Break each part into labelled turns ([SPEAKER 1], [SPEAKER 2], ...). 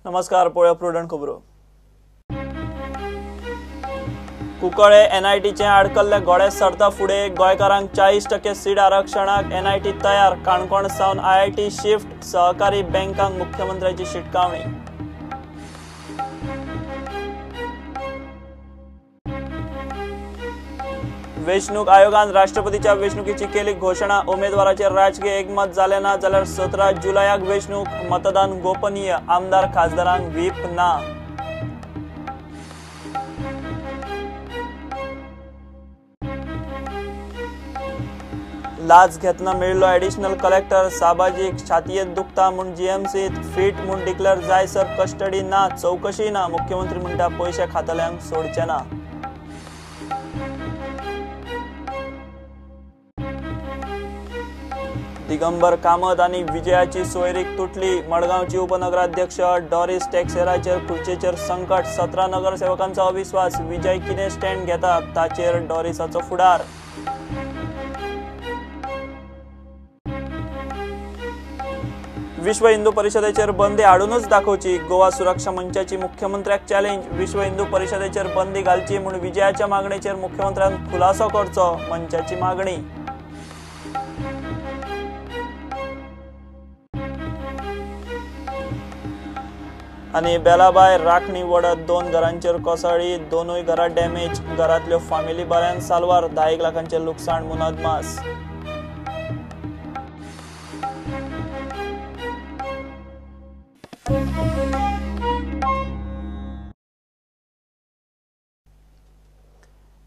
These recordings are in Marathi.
[SPEAKER 1] नमस्कार, पळया प्रुडंट खबरो। कुंकळे एनआयटीचे आडकल्ले गोडे सरता फुडें गोंयकारांक 40% सीट आरक्षणाक एनआयटी तयार। काणकोण सावन आयआयटी शिफ्ट, सहकारी बँकांक मुख्यमंत्र्याची शिटकावणी। वेंचणूक आयोगान राष्ट्रपतीच्या वेंचणुकीची केली घोषणा। उमेदवाराचेर राजकीय एकमत जालें ना जाल्यार 17 जुलयाक वेंचणूक। मतदान गोपनीय। आमदार खासदारांक व्हीप ना। लाच घेतना मेळिल्लो एडिशनल कलेक्टर साबाजीक छातयेंत दुखता म्हूण जीएमसीत फीट म्हूण डिक्लेअर जायसर कस्टडी ना, चौकशी ना। मुख्यमंत्री म्हणटा पयशे खात्याल्यांक सोडचे ना। दिगंबर कामत आणि विजयाची सोयरीक तुटली। मडगावची उपनगराध्यक्ष डॉरिस टेक्सेराचेर खुर्चेचेर संकट। 17 नगरसेवकांचा अविश्वास। विजय कितें स्टँड घेता ताचेर डॉरिसाचो फुडार। विश्व हिंदू परिषदेचेर बंदी हाडूनच दाखोवची। गोवा सुरक्षा मंचाची मुख्यमंत्र्याक चॅलेंज। विश्व हिंदू परिषदेचेर बंदी घालची म्हूण विजयाच्या मागणेचेर मुख्यमंत्र्यान खुलासो करचो, मंचाची मागणी। आणि बेलाभायर राखणी वडत 2 घरांचेर कोसळ्ळी। दोनूय घरां डॅमेज। घरांतल्यो फामिली बऱ्यान साल्वार। 10 लाखांचें लुकसाण म्हूण अदमास।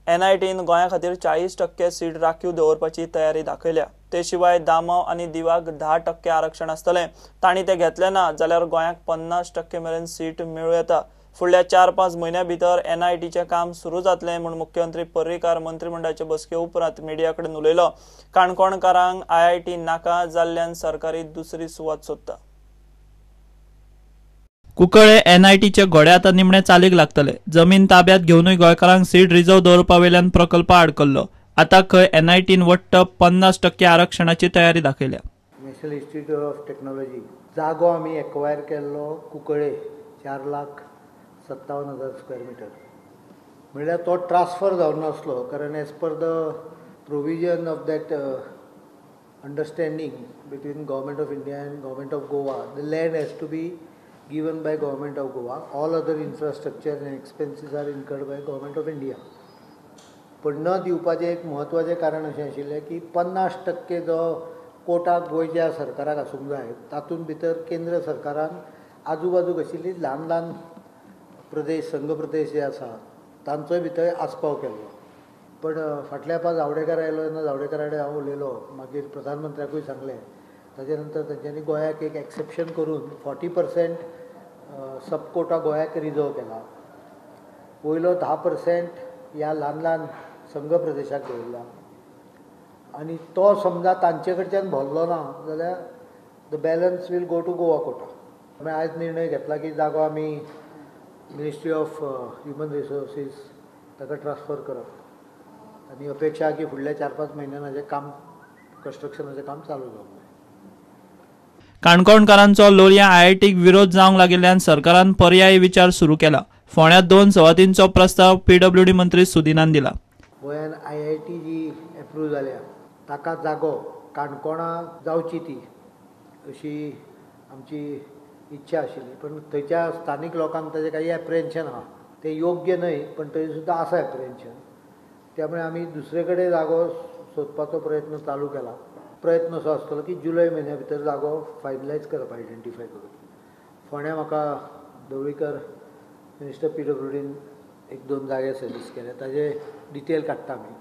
[SPEAKER 1] एनआयटीन गोंया खातीर 40% सीट राखीव दवरपाची तयारी दाखयल्या। ते शिवाय दामो आनी दिवाक 10% आरक्षण आसतलें। तांणी तें घेतलें ना जाल्यार गोंयाक 50% मेरेन सीट मेळूं येता। फुडल्या 4-5 म्हयन्यां भितर एनआयटीचें काम सुरू जातलें म्हूण मुख्यमंत्री पर्रीकार मंत्रिमंडळाचे बसके उपरांत मिडिया कडेन उलयलो। काणकोणकारांक आयआयटी नाका जाल्ल्यान सरकारी दुसरी सुवात सोदता। कुंकळे एनआयटीचे घोडे आतां निमणे चालीक लागतले। जमीन ताब्यात घेवनूय गोंयकारांक सीट रिझर्व दवरपा वयल्यान प्रकल्प आडकल्लो। आतां खंय एनआयटीन वट्ट 50% आरक्षणाची तयारी दाखयल्या।
[SPEAKER 2] नॅशनल इन्स्टिट्यूट ऑफ टेक्नॉलॉजी जागो आमी एक्वायर केल्लो कुंकळे 4,57,000 स्क्वेअर मिटर। म्हणल्यार तो ट्रान्सफर जावन नासलो, कारण as per the provision of that understanding between government of India and government of Goa, the land has to be given by Government of Goa. All other infrastructure and expenses are incurred by Government of India. पण न दिवपाचें एक म्हत्वाचें कारण अशें आशिल्लें की 50% जो कोटा गोंयच्या सरकाराक आसूंक जाय, तातूंत भितर केंद्र सरकारान आजूबाजूक आशिल्ली ल्हान ल्हान प्रदेश, संघ प्रदेश जे आसा तांचोय भितर आस्पाव केल्लो। पण फाटल्या फावट जावडेकर आयलो तेन्ना जावडेकरा कडेन हांव उलयलो, मागीर प्रधानमंत्र्याकूय सांगलें। ताजे नंतर तांच्यांनी गोंयाक एक एक्सेप्शन करून 40% सबकोटा गोंयाक रिजर्व केला। पयलो 10% ह्या ल्हान ल्हान संघ प्रदेशाक दवरला। आनी तो समजा तांचे कडच्यान भरलो ना जाल्यार the balance will go to Goa quota. आयज निर्णय घेतला की जागो आमी मिनिस्ट्री ऑफ ह्युमन रिसोर्सीस ताका ट्रान्सफर करप। आनी अपेक्षा आहा की फुडल्या 4-5 म्हयन्यान हाजें काम, कन्स्ट्रक्शनाचें काम चालू जावंक जाय।
[SPEAKER 1] काणकोणकारांचो लोलयां आयआयटीक विरोध जावंक लागिल्ल्यान सरकारान पर्यायी विचार सुरू केला। फोंड्यांत 2 सुवातींचो प्रस्ताव पीडब्ल्यूडी मंत्री सुदिनान दिला।
[SPEAKER 2] गोंयान आयआयटी जी एप्रूव जाल्या ताका जागो काणकोणा जावची ती अशी आमची इच्छा आशिल्ली। पण थंयच्या स्थानीक लोकांक ताजें काही एप्रिहेन्शन आहा, तें योग्य न्हय, पण तरी सुद्दां आसा एप्रिहेन्शन। त्यामुळे आमी दुसरे कडेन जागो सोदपाचो प्रयत्न चालू केला। प्रयत्न असो आसतलो की जुलय म्हयन्या भितर जागो फायनलायज करप, आयडेंटिफाय करून। फोंड्या म्हाका ढवळीकर मिनिस्टर पीडब्ल्यूडीन 1-2 जागे सजेस्ट केले, ताजे डिटेल काडटा आमी।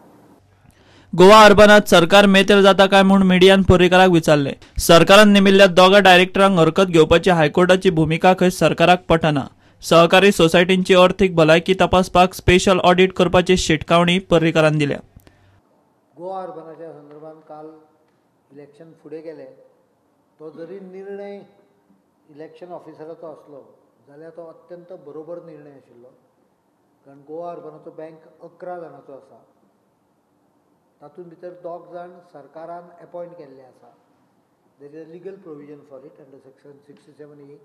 [SPEAKER 1] गोवा अर्बनात सरकार मेतेर जाता काय म्हूण मिडियान पर्रीकाराक विचारले। सरकारान नेमिल्ल्या 2 डायरेक्टरांक हरकत घेवपाची हायकोर्टाची भुमिका खंय सरकाराक पटना। सहकारी सोसायटींची अर्थीक भलायकी तपासपाक स्पेशल ऑडिट करपाची शिटकावणी पर्रीकारान दिल्या।
[SPEAKER 2] गोवा अर्बनाच्या संदर्भात काल इलेक्शन फुडें गेलें, तो जरी निर्णय इलेक्शन ऑफिसराचो आसलो जाल्यार तो अत्यंत बरोबर निर्णय आशिल्लो। कारण गोवा अर्बनाचो बँक 11 जाणांचो आसा, तातूंत भितर 2 जाण सरकारान अपॉयंट केल्ले आसा। There is a legal provision for it under section 67A।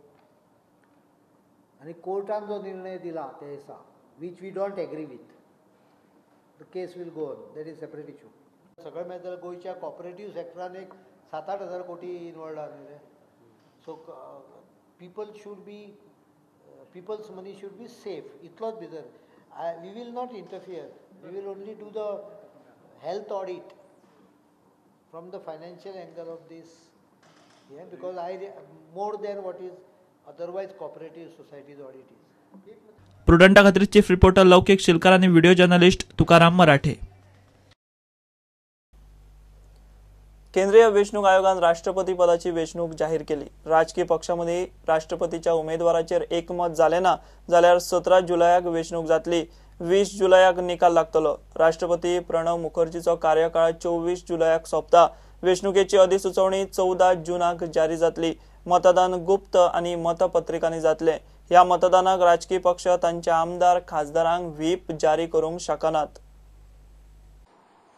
[SPEAKER 2] आनी कोर्टान जो निर्णय दिला त्या दिसा वीच we don't agree with the case will go on. That is separate issue. सगळें मेळत जाल्यार गोंयच्या कॉपरेटीव सेक्टरान एक 7-8 हजार कोटी इनवॉल्ड आहा न्ही रे. So people should be people's money should be safe. इतलोच भितर. We will not interfere. We will only do the health audit from the financial angle of this. Yeah, because more than what is otherwise cooperative society's audit is.
[SPEAKER 1] प्रुडंटा खातीर चीफ रिपोर्टर लौकिक शिलकार आणि व्हिडिओ जर्नलिस्ट तुकाराम मराठे. केंद्रीय वेंचणूक आयोगान राष्ट्रपती पदाची वेंचणूक जाहीर केली. राजकीय पक्षांमदी राष्ट्रपतीच्या उमेदवाराचेर एकमत जालें ना जाल्यार 17 जुलयाक वेंचणूक जातली. 20 जुलयाक निकाल लागतलो. राष्ट्रपती प्रणव मुखर्जीचो कार्यकाळ 24 जुलयाक सोंपता. वेंचणुकेची अधिसुचोवणी 14 जूनाक जारी जातली. मतदान गुप्त आणि मतपत्रिकांनी जातले. ह्या मतदानाक राजकीय पक्ष तांच्या आमदार खासदारांक व्हीप जारी करूंक शकनात.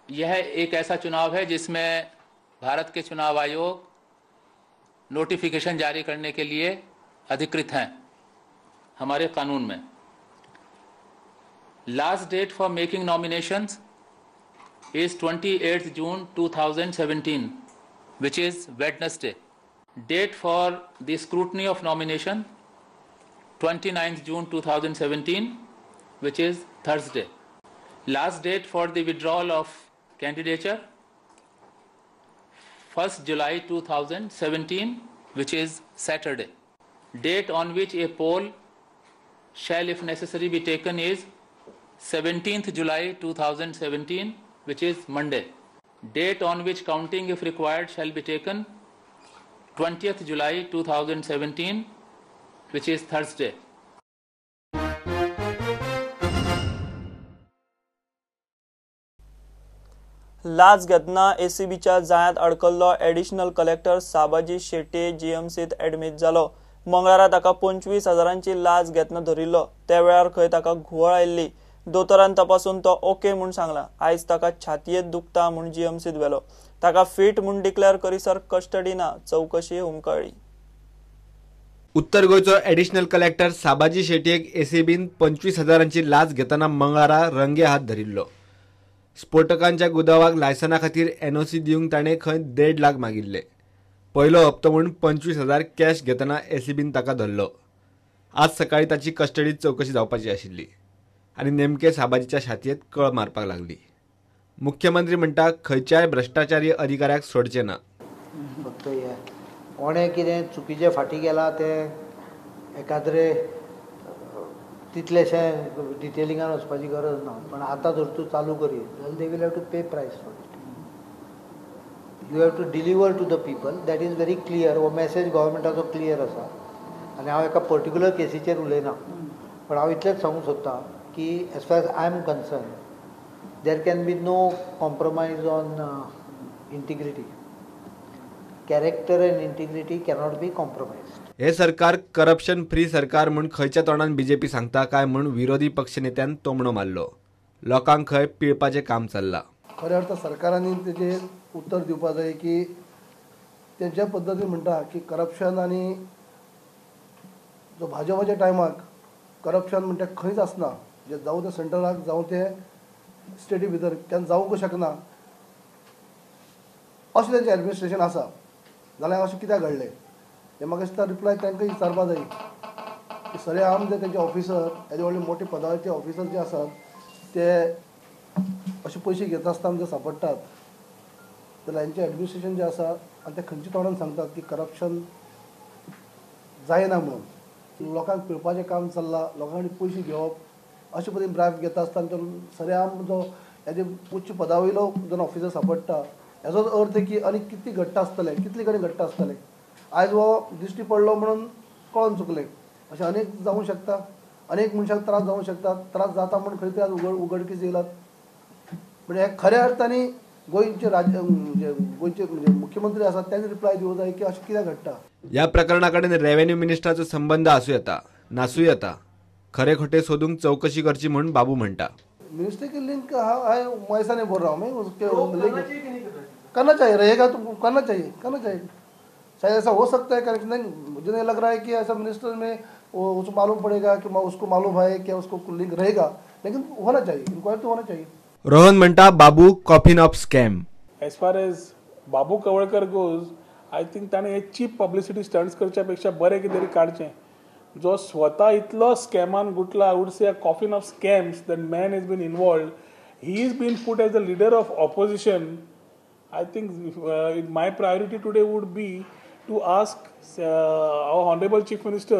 [SPEAKER 3] यह एक ऐसा चुनाव है जिसमें भारत के चुनाव आयोग नोटिफिकेशन जारी करने के लिए अधिकृत हैं हमारे कानून में. Last date for making nominations is 28th June 2017, which is Wednesday. Date for the scrutiny of nomination 29th June 2017, which is Thursday. Last date for the withdrawal of candidature 1st July 2017, which is Saturday. Date on which a poll shall if necessary be taken is 17th July 2017, which is Monday. Date on which counting if required shall be taken 20th July 2017, which is Thursday.
[SPEAKER 1] लाच घेतना एसीबीच्या जाळ्यांत अडकल्लो additional collector Sabaji Shetye जीएमसीत admit जालो. मंगळारा ताका 25,000ची लाच घेतना धरिल्लो. त्या वेळार खंय ताका घुवळ आयिल्ली. दोतोरान तपासून तो ओके म्हूण सांगला. आयज ताका छातयेत दुखता म्हूण जीएमसीत व्हेलो. ताका फीट म्हूण डिक्लेअर करीसर कस्टडी ना. चौकशी हुमकळ्ळी.
[SPEAKER 4] उत्तर गोंयचो एडिशनल कलेक्टर साबाजी शेटयेक एसीबीन 25,000ची लाच घेतना मंगळारा रंगे हात धरिल्लो. स्फोटकांच्या गुदावाक लायसना खातीर एनओसी दिवंक ताणें खंय 1.5 लाख मागिल्ले. पयलो हप्तो म्हूण 25,000 कॅश घेतना एसीबीन ताका धरलो. आज सकाळी ताची कस्टडीत चौकशी जावपाची आशिल्ली आनी नेमके साबाजीच्या छातयेत कळ मारपाक लागली. मुख्यमंत्री म्हणटा खंयच्याय भ्रष्टाचारी अधिकाऱ्याक सोडचे ना.
[SPEAKER 2] फक्त कोणें कितें चुकीचें फाटी गेलां तें एकाद्रे तितलेशें डिटेलिंगान वचपाची गरज ना. पण आतां जर तूं चालू करी जाल्यार they will have to pay price for it. You have to deliver to the people. That is very clear. हो मॅसेज गव्हर्मेंटाचो क्लियर आसा. आनी हांव एका पर्टिक्युलर केसीचेर उलयना. पण हांव इतलेंच सांगूंक सोदतां की as far as I am concerned there can be no compromise on integrity. Character and integrity cannot be compromised.
[SPEAKER 4] हे सरकार करप्शन फ्री सरकार म्हूण खंयच्या तोंडान बीजेपी सांगता काय म्हूण विरोधी पक्ष नेत्यान तोमणो मारलो. लोकांक खंय पिळपाचें काम चल्लां.
[SPEAKER 5] खरें अर्थ सरकारांनी तेजेर उत्तर दिवपाक जाय की तेंच्या पद्दतीन म्हणटा की करप्शन आनी जो भाजपाच्या टायमाक करप्शन म्हणटा खंयच आसना. जे जावं ते सेंट्रलाक जावं ते स्टेटी भितर केन्ना जावंक शकना अशें तेंचें एडमिनिस्ट्रेशन आसा. जाल्यार अशें कित्याक घडलें हें म्हाका दिसता रिप्लाय तांकां विचारपाक जाय की सरेआम जे तेंचे ऑफिसर येदे व्हडले मोठे पदाचे ऑफिसर जे आसात ते अशे पयशे घेता आसतना जे सापडटात जाल्यार हेंचें एडमिनिस्ट्रेशन जें आसा आनी ते खंयच्या तोंडान सांगतात की करप्शन जायना म्हणून. लोकांक पिळपाचें काम चल्लां. लोकांनी पयशे घेवप अशे पद्दतीन ब्रायब घेता आसतना सरेआम जो हेजे उच्च पदा वयलो जो ऑफिसर सापडटा हेजो अर्थ की आनी कितली घडटा आसतलें कितले कडेन घडटा आसतलें. आयज हो दिश्टी पडलो म्हणून कळोन चुकलें अशें अनेक जावंक शकता. अनेक मनशाक त्रास जावंक शकतात. त्रास जाता म्हणून खंय तरी उगडकीस येयलात. म्हणजे हे खऱ्या अर्थानी गोंयचे गोंयचे म्हणजे मुख्यमंत्री आसात त्यांनी रिप्लाय दिवंक जाय की अशें कित्याक घडटा.
[SPEAKER 4] ह्या प्रकरणा कडेन रेव्हेन्यू मिनिस्टराचो संबंध आसूं येता नासूं येता. खरे खोटे सोदूंक चौकशी करची म्हूण बाबू म्हणटा.
[SPEAKER 5] मिनिस्टर की लिंक है वैसा नहीं बोल रहा हूँ मैं. करना चाहिए रहेगा तो करना चाहिए शायद ऐसा हो सकता है. नहीं मुझे नहीं लग रहा है कि ऐसा मिनिस्टर में उसको मालूम पड़ेगा कि उसको मालूम है क्या उसको लिंक रहेगा, लेकिन होना चाहिए, इंक्वायरी तो होना चाहिए.
[SPEAKER 4] रोहन म्हणता Babu coffin of scam.
[SPEAKER 6] As far as Babu Kavlekar goes, I think ताणें हे चीप पब्लिसिटी स्टंट्स करच्या पेक्षा बरें कितें तरी काडचें. जो स्वता इतलो स्कॅमान गुटला, I would say a coffin of scams, that man is been involved. He is been put as the leader of opposition. I think my priority today would be to ask our Honorable Chief Minister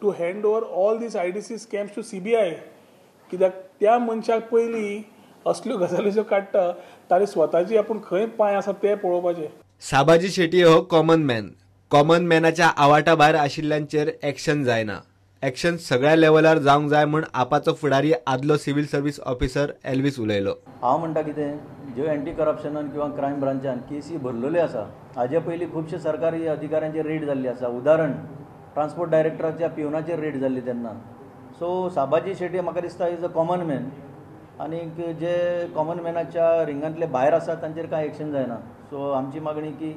[SPEAKER 6] to hand over all these IDC scams to CBI. कित्याक त्या मनशाक पयलीं असल्यो गजाली ज्यो काडटा ताणे स्वताची आपूण खंय पांय आसा ते पळोवपाचें.
[SPEAKER 4] साबाजी शेट्टी हो कॉमन मॅनाच्या आवाठा भायर आशिल्ल्यांचेर एक्शन जायना. एक्शन सगळ्या लेवलार जावंक जाय म्हूण आपाचो फुडारी आदलो सिव्हिल सर्व्हिस ऑफिसर एल्विस उलयलो.
[SPEAKER 7] हांव म्हणटा कितें, ज्यो एंटी करप्शनान किंवा क्रायम ब्रांचान केसी भरलेल्यो आसा, हाजे पयलीं खुबशे सरकारी अधिकाऱ्यांचेर रेड जाल्ली आसा. उदाहरण ट्रान्सपोर्ट डायरेक्टराच्या पिवनाचेर रेड जाल्ली तेन्ना. सो साबाजी शेट्टी म्हाका दिसता इज अ कॉमन मॅन, आनीक जे कॉमन मॅनाच्या रिंगांतले भायर आसात तांचेर कांय एक्शन जायना. सो आमची मागणी की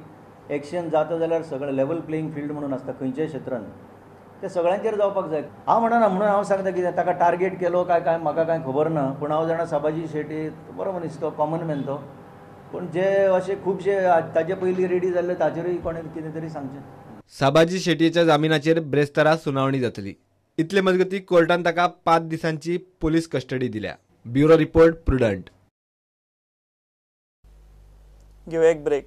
[SPEAKER 7] एक्शन जाता जाल्यार सगळें लेवल प्लेईंग फील्ड म्हणून आसता खंयच्याय क्षेत्रांत, ते सगळ्यांचेर जावपाक जाय. हांव म्हणना म्हणून हांव सांगता कितें ताका टार्गेट केलो काय म्हाका कांय खबर ना, पूण हांव जाणा साबाजी शेट्टी बरो मनीस, तो कॉमन मॅन तो. पूण जे अशे खुबशे ताजे पयलीं रेडी जाल्ले ताचेरूय कोणें कितें तरी सांगचें.
[SPEAKER 4] साबाजी शेट्टीच्या जामिनाचेर ब्रेस्तारा सुनावणी जातली. इतले मजगतीं कोर्टान ताका 5 दिसांची पोलीस कस्टडी दिल्या. Bureau report, prudent.
[SPEAKER 1] गिव एक ब्रेक.